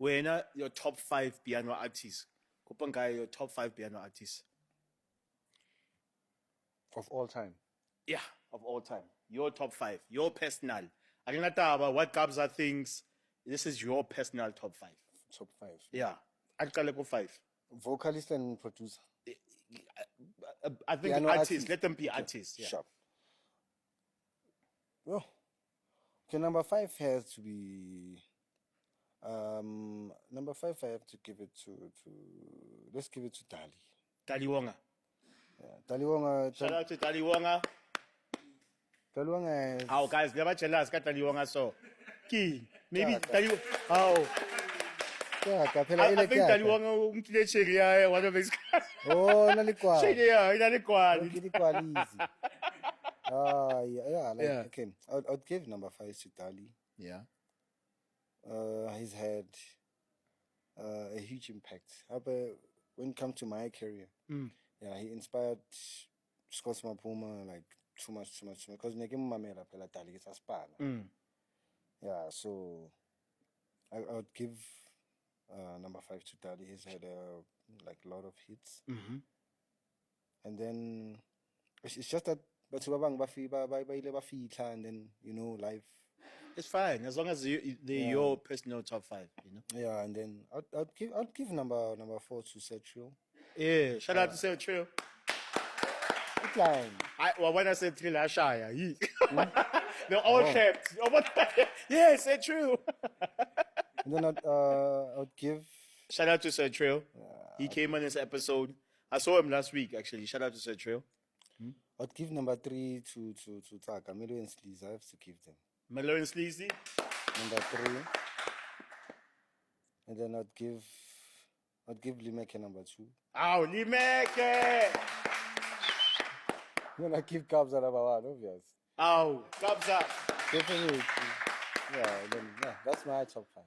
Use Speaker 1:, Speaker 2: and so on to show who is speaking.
Speaker 1: Wena, your top 5 piano artists. Kupangai, your top 5 piano artists.
Speaker 2: Of all time.
Speaker 1: Yeah, of all time. Your top 5. Your personal. I don't know about what Kabza thinks. This is your personal top 5.
Speaker 2: Top 5.
Speaker 1: Yeah. I'll call it 5.
Speaker 2: Vocalist and producer.
Speaker 1: I think
Speaker 2: Piano
Speaker 1: artists.
Speaker 2: artist.
Speaker 1: Let them be artists. Yeah.
Speaker 2: Sharp. Well, okay, number 5 has to be. Number 5, I have to give it to. Let's give it to Dali.
Speaker 1: Taliwonga.
Speaker 2: Yeah, Taliwonga.
Speaker 1: Shout out to Taliwonga.
Speaker 2: Taliwonga is.
Speaker 1: How guys, never jealous ka Taliwonga so. Key. Maybe Taliwonga. How?
Speaker 2: Yeah,
Speaker 1: I think Taliwonga umkile cheria one of his guys.
Speaker 2: Oh, nalikwali.
Speaker 1: Cheria, inalikwali.
Speaker 2: Nalikwali. Yeah, like,
Speaker 1: Yeah.
Speaker 2: okay. I'd give number 5 to Dali.
Speaker 1: Yeah.
Speaker 2: He's had a huge impact. When it comes to my career, yeah, he inspired Scott Mapuma like too much. Because Mamela Pela Dali is a span. Yeah, so I would give number 5 to Dali. He's had like a lot of hits. And then it's just that but and then life.
Speaker 1: It's fine as long as they're your personal top 5,
Speaker 2: Yeah, and then I'd give number 4 to Sergio.
Speaker 1: Yeah, shout out to Say True.
Speaker 2: Line.
Speaker 1: When I said True, I shy. They're all kept. Yeah, Say True.
Speaker 2: And then I'd give.
Speaker 1: Shout out to Sir Trail. He came on this episode. I saw him last week actually. Shout out to Sir Trail.
Speaker 2: I'd give number 3 to Taka. Melo and Sleaze. I have to give them.
Speaker 1: Melo and Sleazy.
Speaker 2: Number 3. And then I'd give Limeke number 2.
Speaker 1: Oh, Limeke!
Speaker 2: Then I'd give Kabza number 1, obvious.
Speaker 1: Oh, Kabza.
Speaker 2: Definitely. Yeah, that's my top 5.